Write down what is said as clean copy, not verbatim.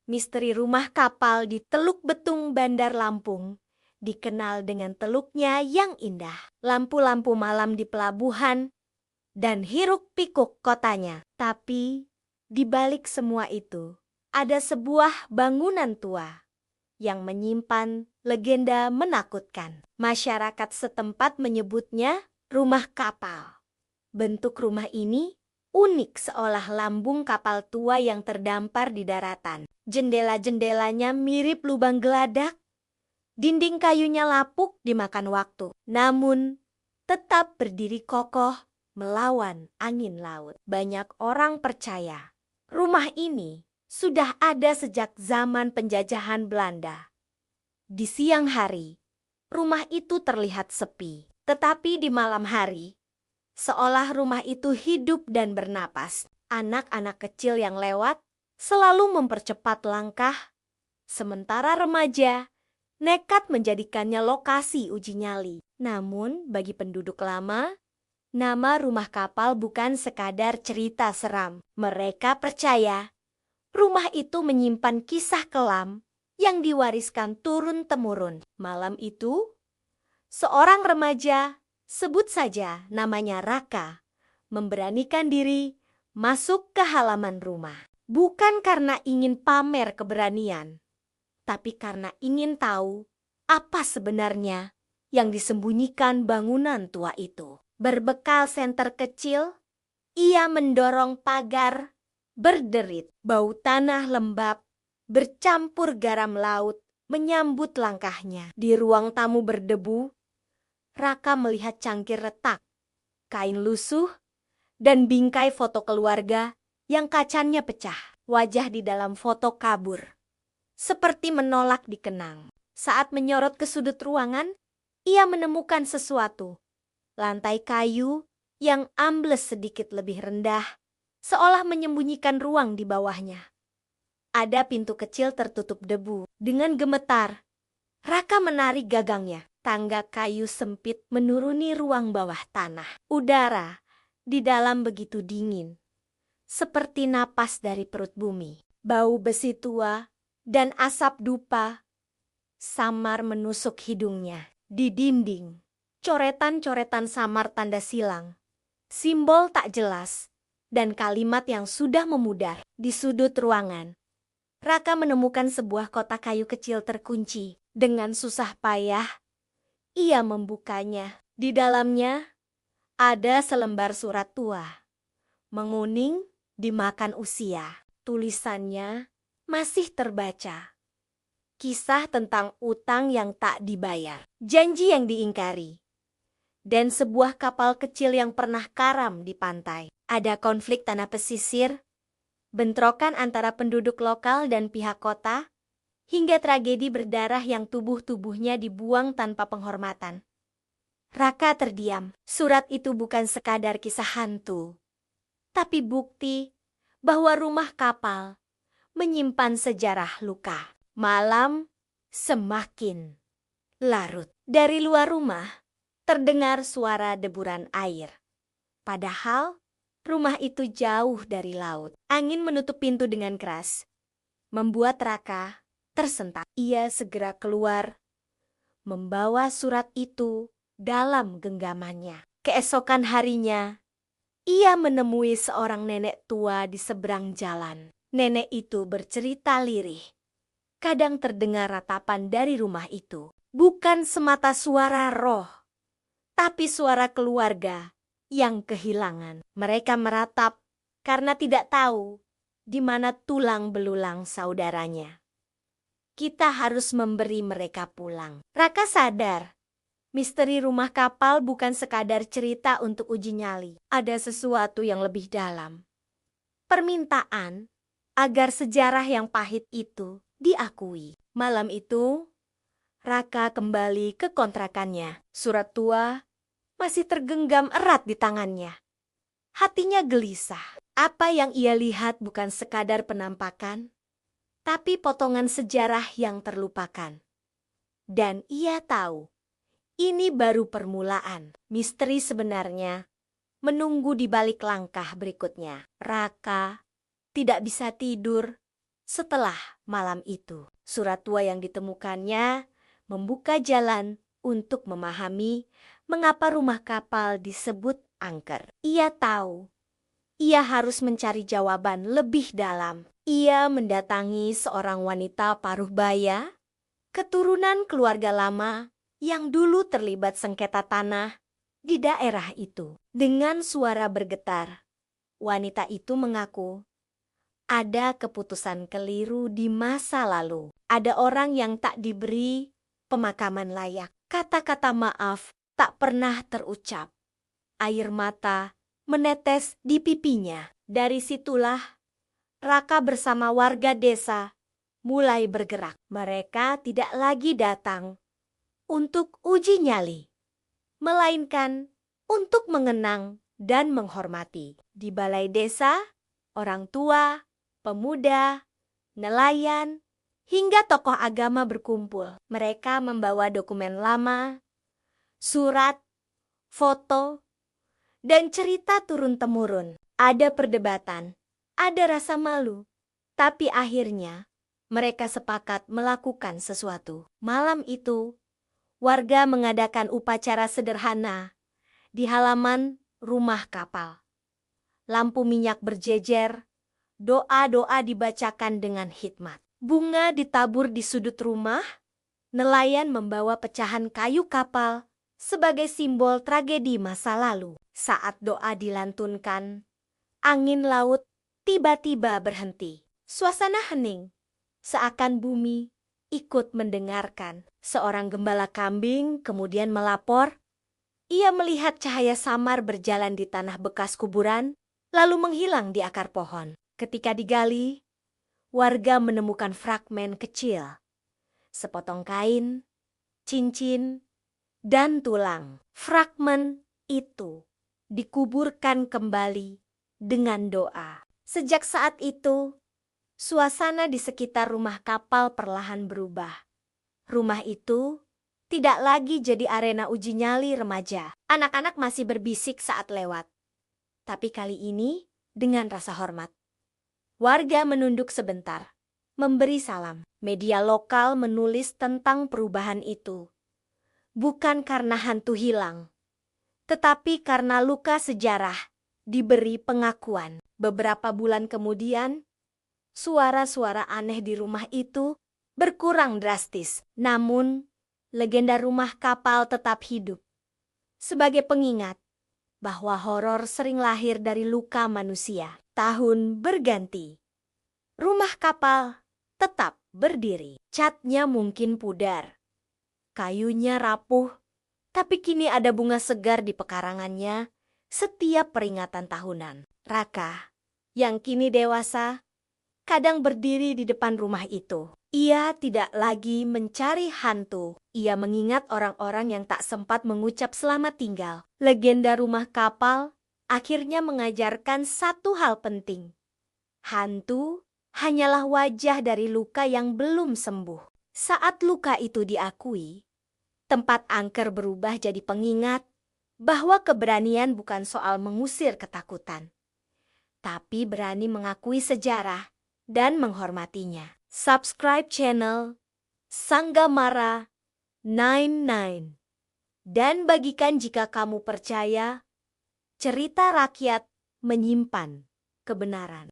Misteri rumah kapal di Teluk Betung, Bandar Lampung, dikenal dengan teluknya yang indah, lampu-lampu malam di pelabuhan, dan hiruk-pikuk kotanya. Tapi di balik semua itu, ada sebuah bangunan tua yang menyimpan legenda menakutkan. Masyarakat setempat menyebutnya rumah kapal. Bentuk rumah ini unik, seolah lambung kapal tua yang terdampar di daratan. Jendela-jendelanya mirip lubang geladak, dinding kayunya lapuk dimakan waktu, namun tetap berdiri kokoh melawan angin laut. Banyak orang percaya rumah ini sudah ada sejak zaman penjajahan Belanda. Di siang hari, rumah itu terlihat sepi, tetapi di malam hari, seolah rumah itu hidup dan bernapas. Anak-anak kecil yang lewat selalu mempercepat langkah, sementara remaja nekat menjadikannya lokasi uji nyali. Namun bagi penduduk lama, nama rumah kapal bukan sekadar cerita seram. Mereka percaya rumah itu menyimpan kisah kelam yang diwariskan turun-temurun. Malam itu, seorang remaja, sebut saja namanya Raka, memberanikan diri masuk ke halaman rumah. Bukan karena ingin pamer keberanian, tapi karena ingin tahu apa sebenarnya yang disembunyikan bangunan tua itu. Berbekal senter kecil, ia mendorong pagar berderit. Bau tanah lembab bercampur garam laut menyambut langkahnya. Di ruang tamu berdebu, Raka melihat cangkir retak, kain lusuh, dan bingkai foto keluarga yang kacanya pecah. Wajah di dalam foto kabur, seperti menolak dikenang. Saat menyorot ke sudut ruangan, ia menemukan sesuatu. Lantai kayu yang ambles sedikit lebih rendah, seolah menyembunyikan ruang di bawahnya. Ada pintu kecil tertutup debu. Dengan gemetar, Raka menarik gagangnya. Tangga kayu sempit menuruni ruang bawah tanah. Udara di dalam begitu dingin, seperti napas dari perut bumi. Bau besi tua dan asap dupa samar menusuk hidungnya. Di dinding, coretan-coretan samar tanda silang, simbol tak jelas, dan kalimat yang sudah memudar. Di sudut ruangan, Raka menemukan sebuah kotak kayu kecil terkunci. Dengan susah payah, ia membukanya. Di dalamnya ada selembar surat tua, menguning dimakan usia. Tulisannya masih terbaca. Kisah tentang utang yang tak dibayar, janji yang diingkari, dan sebuah kapal kecil yang pernah karam di pantai. Ada konflik tanah pesisir, bentrokan antara penduduk lokal dan pihak kota, hingga tragedi berdarah yang tubuh-tubuhnya dibuang tanpa penghormatan. Raka terdiam. Surat itu bukan sekadar kisah hantu, tapi bukti bahwa rumah kapal menyimpan sejarah luka. Malam semakin larut. Dari luar rumah terdengar suara deburan air. Padahal rumah itu jauh dari laut. Angin menutup pintu dengan keras, membuat Raka tersentak. Ia segera keluar, membawa surat itu dalam genggamannya. Keesokan harinya, ia menemui seorang nenek tua di seberang jalan. Nenek itu bercerita lirih. Kadang terdengar ratapan dari rumah itu. Bukan semata suara roh, tapi suara keluarga yang kehilangan. Mereka meratap karena tidak tahu di mana tulang belulang saudaranya. Kita harus memberi mereka pulang. Raka sadar, misteri rumah kapal bukan sekadar cerita untuk uji nyali. Ada sesuatu yang lebih dalam. Permintaan agar sejarah yang pahit itu diakui. Malam itu, Raka kembali ke kontrakannya. Surat tua masih tergenggam erat di tangannya. Hatinya gelisah. Apa yang ia lihat bukan sekadar penampakan, tapi potongan sejarah yang terlupakan. Dan ia tahu, ini baru permulaan. Misteri sebenarnya menunggu di balik langkah berikutnya. Raka tidak bisa tidur Setelah malam itu, surat tua yang ditemukannya membuka jalan untuk memahami mengapa rumah kapal disebut angker. Ia tahu ia harus mencari jawaban lebih dalam. Ia mendatangi seorang wanita paruh baya, keturunan keluarga lama yang dulu terlibat sengketa tanah di daerah itu. Dengan suara bergetar, wanita itu mengaku ada keputusan keliru di masa lalu. Ada orang yang tak diberi pemakaman layak. Kata-kata maaf tak pernah terucap. Air mata menetes di pipinya. Dari situlah Raka bersama warga desa mulai bergerak. Mereka tidak lagi datang untuk uji nyali, melainkan untuk mengenang dan menghormati. Di balai desa, orang tua, pemuda, nelayan, hingga tokoh agama berkumpul. Mereka membawa dokumen lama, surat, foto, dan cerita turun-temurun. Ada perdebatan, ada rasa malu, tapi akhirnya mereka sepakat melakukan sesuatu. Malam itu, warga mengadakan upacara sederhana di halaman rumah kapal. Lampu minyak berjejer, doa-doa dibacakan dengan hikmat. Bunga ditabur di sudut rumah, nelayan membawa pecahan kayu kapal sebagai simbol tragedi masa lalu. Saat doa dilantunkan, angin laut tiba-tiba berhenti. Suasana hening, seakan bumi ikut mendengarkan. Seorang gembala kambing kemudian melapor, ia melihat cahaya samar berjalan di tanah bekas kuburan, lalu menghilang di akar pohon. Ketika digali, warga menemukan fragmen kecil, sepotong kain, cincin, dan tulang. Fragmen itu dikuburkan kembali dengan doa. Sejak saat itu, suasana di sekitar rumah kapal perlahan berubah. Rumah itu tidak lagi jadi arena uji nyali remaja. Anak-anak masih berbisik saat lewat, tapi kali ini dengan rasa hormat. Warga menunduk sebentar, memberi salam. Media lokal menulis tentang perubahan itu, bukan karena hantu hilang, tetapi karena luka sejarah diberi pengakuan. Beberapa bulan kemudian, suara-suara aneh di rumah itu berkurang drastis. Namun, legenda rumah kapal tetap hidup sebagai pengingat bahwa horor sering lahir dari luka manusia. Tahun berganti, rumah kapal tetap berdiri. Catnya mungkin pudar, kayunya rapuh, tapi kini ada bunga segar di pekarangannya setiap peringatan tahunan. Raka, yang kini dewasa, kadang berdiri di depan rumah itu. Ia tidak lagi mencari hantu. Ia mengingat orang-orang yang tak sempat mengucap selamat tinggal. Legenda rumah kapal akhirnya mengajarkan satu hal penting. Hantu hanyalah wajah dari luka yang belum sembuh. Saat luka itu diakui, tempat angker berubah jadi pengingat bahwa keberanian bukan soal mengusir ketakutan, tapi berani mengakui sejarah dan menghormatinya. Subscribe channel Sanggamara 99 dan bagikan jika kamu percaya cerita rakyat menyimpan kebenaran.